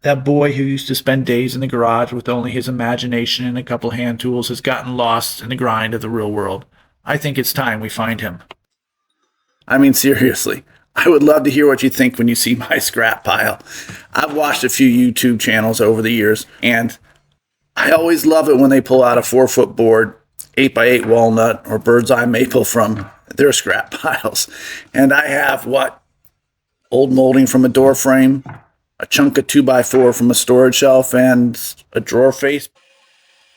That boy who used to spend days in the garage with only his imagination and a couple hand tools has gotten lost in the grind of the real world. I think it's time we find him. I mean, seriously, I would love to hear what you think when you see my scrap pile. I've watched a few YouTube channels over the years, and I always love it when they pull out a 4 foot board, 8x8 walnut, or bird's eye maple from their scrap piles. And I have what? Old molding from a door frame, a chunk of 2x4 from a storage shelf, and a drawer face.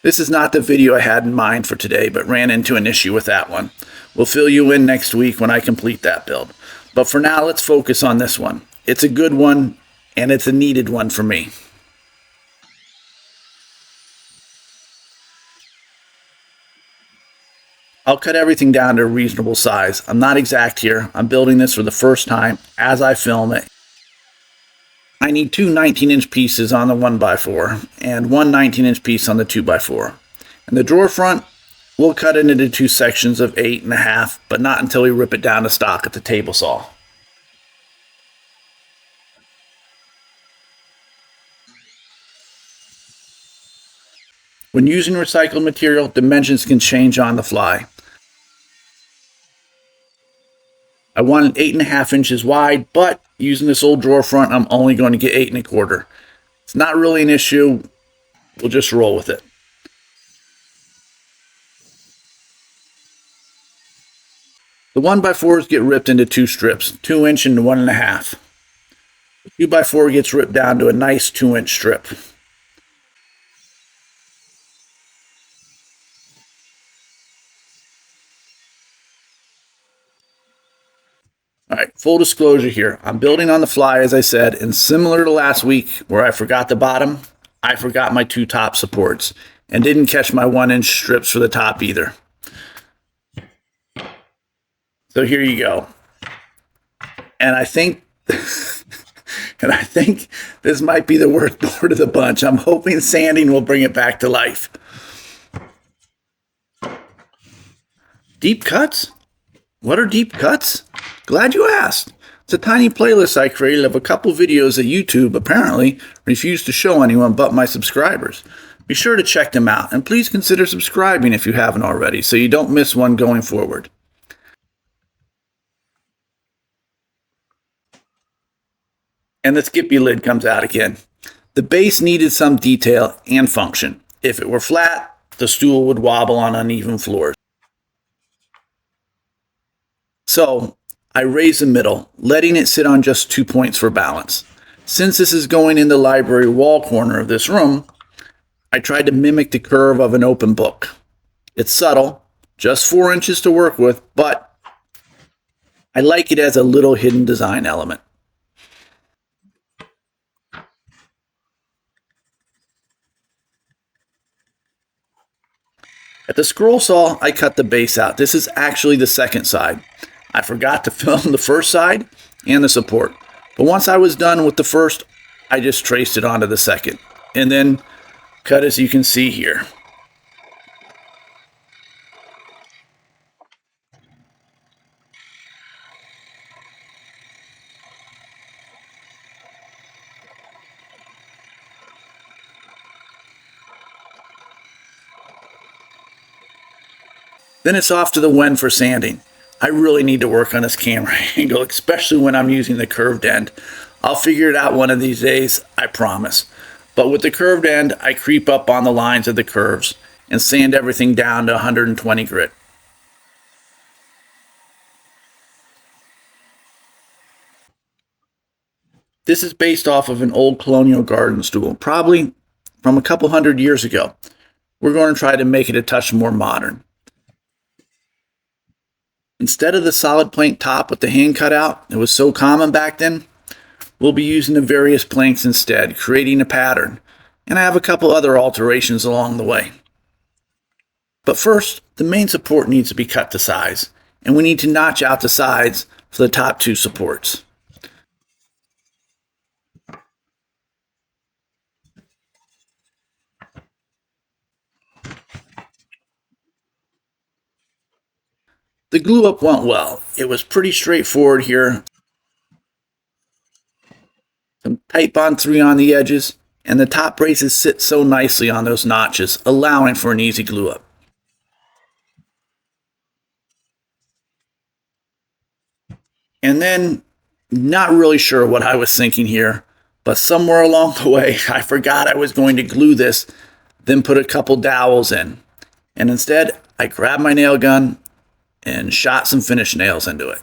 This is not the video I had in mind for today, but ran into an issue with that one. We'll fill you in next week when I complete that build. But for now, let's focus on this one. It's a good one, and it's a needed one for me. I'll cut everything down to a reasonable size. I'm not exact here. I'm building this for the first time as I film it. I need two 19-inch pieces on the 1x4 and one 19-inch piece on the 2x4. And the drawer front, we'll cut it into two sections of 8.5, but not until we rip it down to stock at the table saw. When using recycled material, dimensions can change on the fly. I want it 8.5 inches wide, but using this old drawer front, I'm only going to get 8.25. It's not really an issue. We'll just roll with it. The 1x4s get ripped into two strips, 2-inch and 1.5. The 2x4 gets ripped down to a nice 2-inch strip. All right, full disclosure here. I'm building on the fly, as I said, and similar to last week where I forgot the bottom, I forgot my two top supports and didn't catch my 1-inch strips for the top either. So here you go. And I think this might be the worst board of the bunch. I'm hoping sanding will bring it back to life. Deep cuts? What are deep cuts? Glad you asked. It's a tiny playlist I created of a couple videos that YouTube apparently refused to show anyone but my subscribers. Be sure to check them out, and please consider subscribing if you haven't already so you don't miss one going forward. And the skippy lid comes out again. The base needed some detail and function. If it were flat, the stool would wobble on uneven floors. So I raised the middle, letting it sit on just 2 points for balance. Since this is going in the library wall corner of this room, I tried to mimic the curve of an open book. It's subtle, just 4 inches to work with, but I like it as a little hidden design element. At the scroll saw, I cut the base out. This is actually the second side. I forgot to film the first side and the support. But once I was done with the first, I just traced it onto the second. And then cut as you can see here. Then it's off to the Wen for sanding. I really need to work on this camera angle, especially when I'm using the curved end. I'll figure it out one of these days, I promise. But with the curved end, I creep up on the lines of the curves and sand everything down to 120 grit. This is based off of an old colonial garden stool, probably from a couple hundred years ago. We're going to try to make it a touch more modern. Instead of the solid plank top with the hand cut out, it was so common back then, we'll be using the various planks instead, creating a pattern. And I have a couple other alterations along the way. But first, the main support needs to be cut to size, and we need to notch out the sides for the top two supports. The glue up went well. It was pretty straightforward here. Some Pipe on 3 on the edges, and the top braces sit so nicely on those notches, allowing for an easy glue up. And then, not really sure what I was thinking here, but somewhere along the way, I forgot I was going to glue this, then put a couple dowels in. And instead, I grabbed my nail gun and shot some finish nails into it.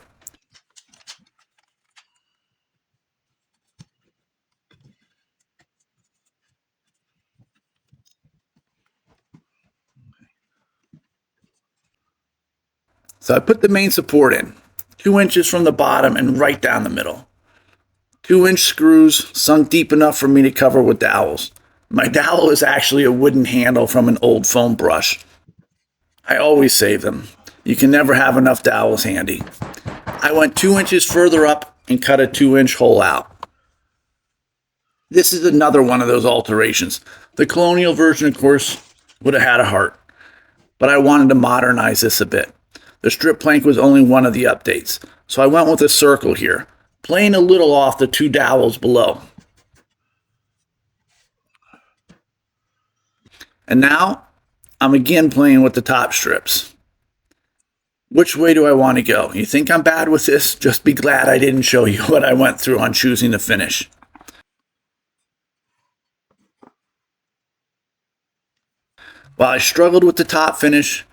So I put the main support in, 2 inches from the bottom and right down the middle. 2-inch screws sunk deep enough for me to cover with dowels. My dowel is actually a wooden handle from an old foam brush. I always save them. You can never have enough dowels handy. I went 2 inches further up and cut a 2-inch hole out. This is another one of those alterations. The colonial version, of course, would have had a heart, but I wanted to modernize this a bit. The strip plank was only one of the updates, so I went with a circle here, playing a little off the 2 dowels below. And now, I'm again playing with the top strips. Which way do I want to go? You think I'm bad with this? Just be glad I didn't show you what I went through on choosing the finish. While I struggled with the top finish,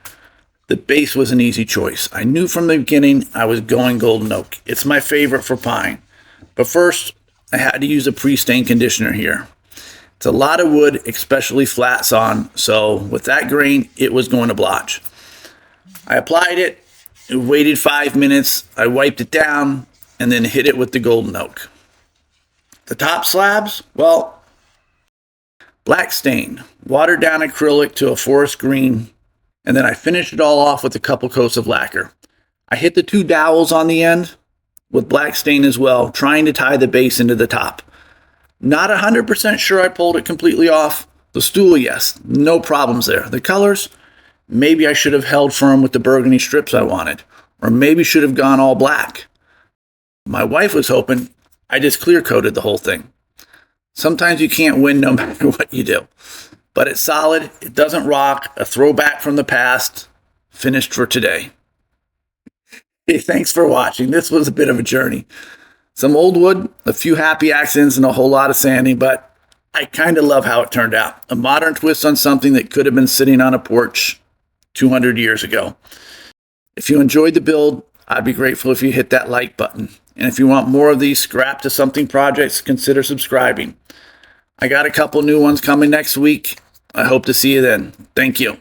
the base was an easy choice. I knew from the beginning I was going golden oak. It's my favorite for pine. But first, I had to use a pre-stain conditioner here. It's a lot of wood, especially flat sawn, so with that grain, it was going to blotch. I applied it, waited 5 minutes, I wiped it down, and then hit it with the golden oak. The top slabs, well, black stain, watered down acrylic to a forest green, and then I finished it all off with a couple coats of lacquer. I hit the 2 dowels on the end with black stain as well, trying to tie the base into the top. Not 100% sure I pulled it completely off. The stool, yes, no problems there. The colors, maybe I should have held firm with the burgundy strips I wanted, or maybe should have gone all black. My wife was hoping I just clear coated the whole thing. Sometimes you can't win no matter what you do. But it's solid, it doesn't rock, a throwback from the past, finished for today. Hey, thanks for watching. This was a bit of a journey. Some old wood, a few happy accidents, and a whole lot of sanding, but I kind of love how it turned out. A modern twist on something that could have been sitting on a porch 200 years ago. If you enjoyed the build, I'd be grateful if you hit that like button. And if you want more of these scrap to something projects, consider subscribing. I got a couple new ones coming next week. I hope to see you then. Thank you.